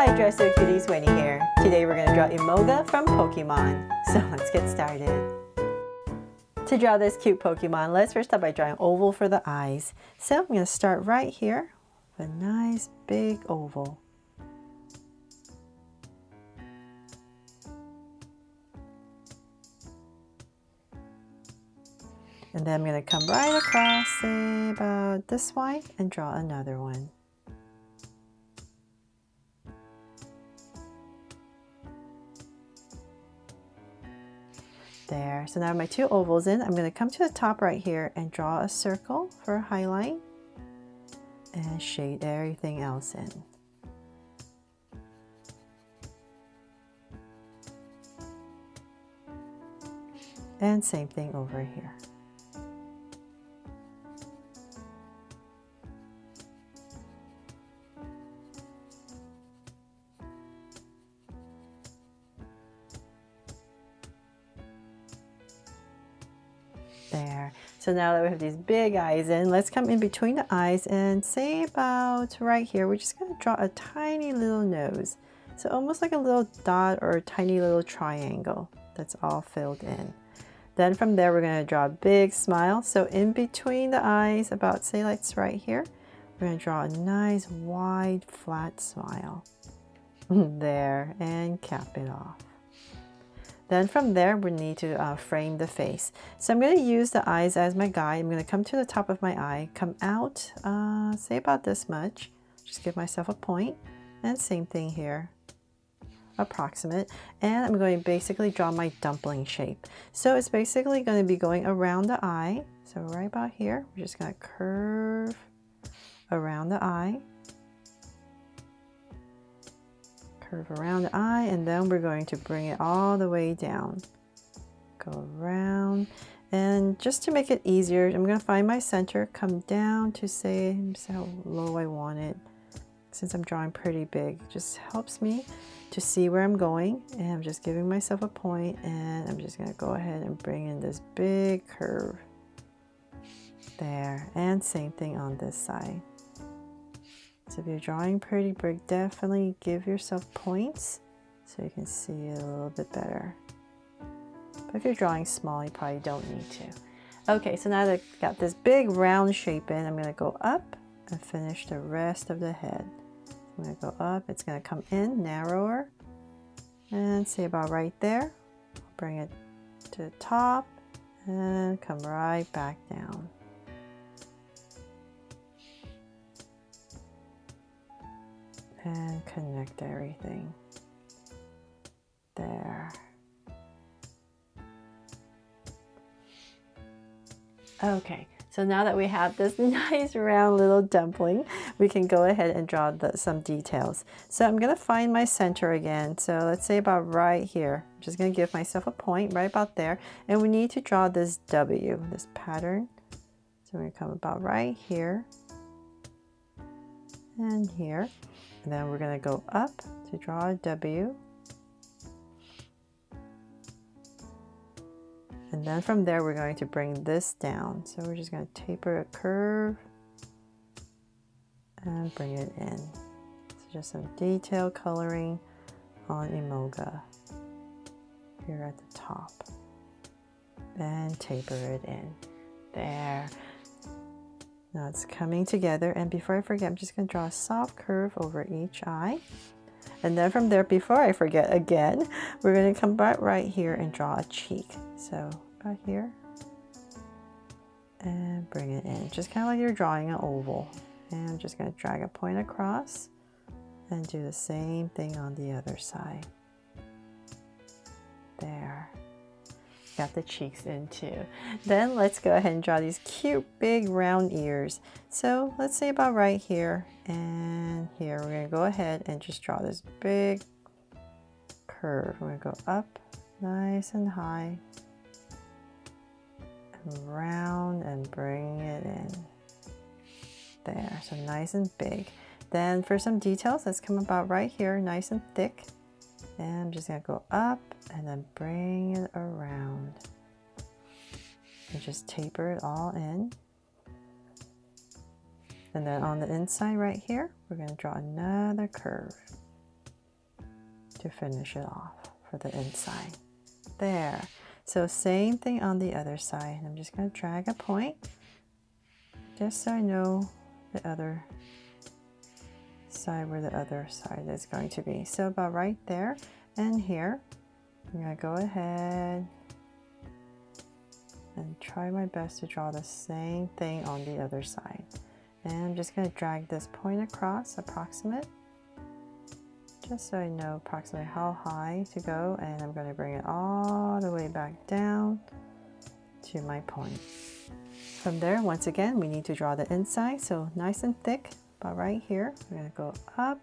Hi Dresser Cuties, Winnie here. Today we're going to draw Emolga from Pokemon. So let's get started. To draw this cute Pokemon, let's first start by drawing an oval for the eyes. So I'm going to start right here with a nice big oval. And then I'm going to come right across, say about this wide, and draw another one. There. So now my two ovals in, I'm going to come to the top right here and draw a circle for a highlight and shade everything else in. And same thing over here. There. So now that we have these big eyes in, let's come in between the eyes and say about right here, we're just going to draw a tiny little nose. So almost like a little dot or a tiny little triangle that's all filled in. Then from there, we're going to draw a big smile. So in between the eyes, about say like it's right here, we're going to draw a nice wide flat smile. There, and cap it off. Then from there, we need to frame the face. So I'm going to use the eyes as my guide. I'm going to come to the top of my eye, come out, say about this much. Just give myself a point. And same thing here, approximate. And I'm going to basically draw my dumpling shape. So it's basically going to be going around the eye. So right about here, we're just going to curve around the eye. Curve around the eye, and then we're going to bring it all the way down. Go around, and just to make it easier, I'm going to find my center, come down to say how low I want it. Since I'm drawing pretty big, it just helps me to see where I'm going, and I'm just giving myself a point, and I'm just going to go ahead and bring in this big curve. There, and same thing on this side. So if you're drawing pretty big, definitely give yourself points so you can see it a little bit better. But if you're drawing small, you probably don't need to. Okay, so now that I've got this big round shape in, I'm going to go up and finish the rest of the head. I'm going to go up, it's going to come in narrower, and say about right there. Bring it to the top and come right back down. And connect everything. There. Okay, so now that we have this nice round little dumpling, we can go ahead and draw some details. So I'm going to find my center again. So let's say about right here. I'm just going to give myself a point right about there. And we need to draw this W, this pattern. So we're going to come about right here and here. And then we're going to go up to draw a W. And then from there, we're going to bring this down. So we're just going to taper a curve and bring it in. So just some detail coloring on Emolga here at the top. And taper it in. There. Now it's coming together, and before I forget, I'm just going to draw a soft curve over each eye. And then from there, before I forget again, we're going to come back right here and draw a cheek. So right here, and bring it in, just kind of like you're drawing an oval. And I'm just going to drag a point across and do the same thing on the other side. There. Got the cheeks in too. Then let's go ahead and draw these cute big round ears. So let's say about right here and here, we're going to go ahead and just draw this big curve. We're going to go up nice and high and round and bring it in. There, so nice and big. Then for some details, let's come about right here, nice and thick. And I'm just going to go up and then bring it around. And just taper it all in. And then on the inside right here, we're going to draw another curve. to finish it off for the inside. There. So same thing on the other side. I'm just going to drag a point just so I know the other side where the other side is going to be. So about right there and here, I'm going to go ahead and try my best to draw the same thing on the other side. And I'm just going to drag this point across, approximate, just so I know approximately how high to go, and I'm going to bring it all the way back down to my point. From there, once again, we need to draw the inside, so nice and thick, about right here. We're going to go up,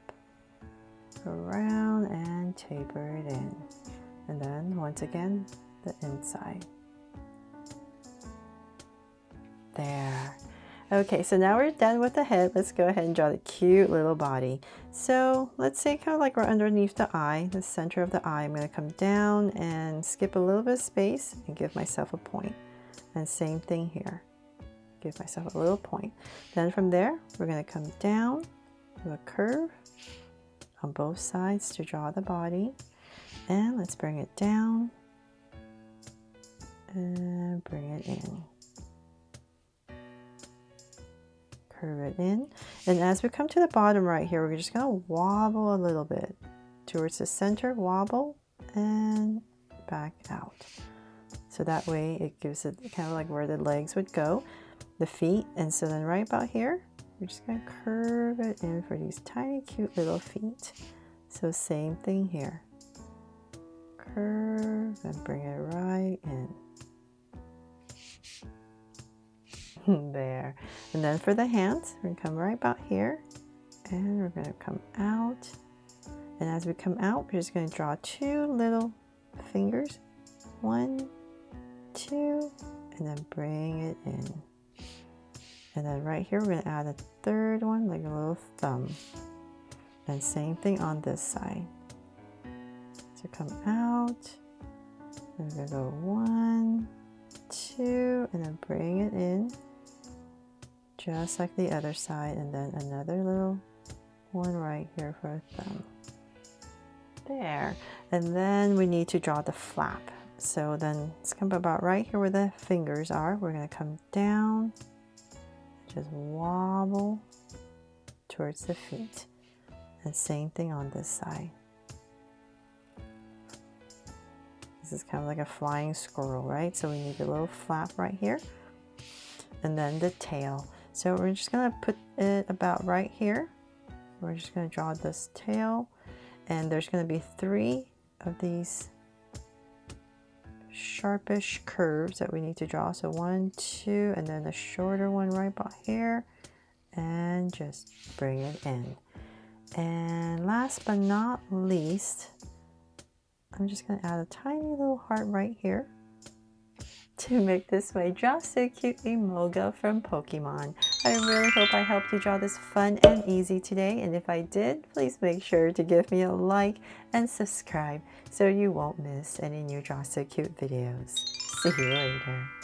around, and taper it in. And then, once again, the inside. There. Okay, so now we're done with the head. Let's go ahead and draw the cute little body. So let's say kind of like we're underneath the eye, the center of the eye. I'm going to come down and skip a little bit of space and give myself a point. And same thing here. Give myself a little point. Then from there, we're going to come down to a curve on both sides to draw the body. And let's bring it down and bring it in. Curve it in. And as we come to the bottom right here, we're just going to wobble a little bit towards the center, wobble, and back out. So that way it gives it kind of like where the legs would go, the feet. And so then right about here, we're just going to curve it in for these tiny cute little feet. So same thing here. Curve and bring it right in. There. And then for the hands, we're going to come right about here and we're going to come out. And as we come out, we're just going to draw two little fingers. 1, 2, and then bring it in. And then right here, we're going to add a third one, like a little thumb. And same thing on this side. So come out, and we're going to go 1, 2, and then bring it in. Just like the other side, and then another little one right here for a thumb. There. And then we need to draw the flap. So then let's come about right here where the fingers are. We're going to come down, just wobble towards the feet. And same thing on this side. This is kind of like a flying squirrel, right? So we need a little flap right here. And then the tail. So we're just going to put it about right here. We're just going to draw this tail. And there's going to be 3 of these sharpish curves that we need to draw. So 1, 2, and then a shorter one right about here. And just bring it in. And last but not least, I'm just going to add a tiny little heart right here to make this my Draw So Cute Emolga from Pokemon. I really hope I helped you draw this fun and easy today, and if I did, please make sure to give me a like and subscribe so you won't miss any new Draw So Cute videos. See you later.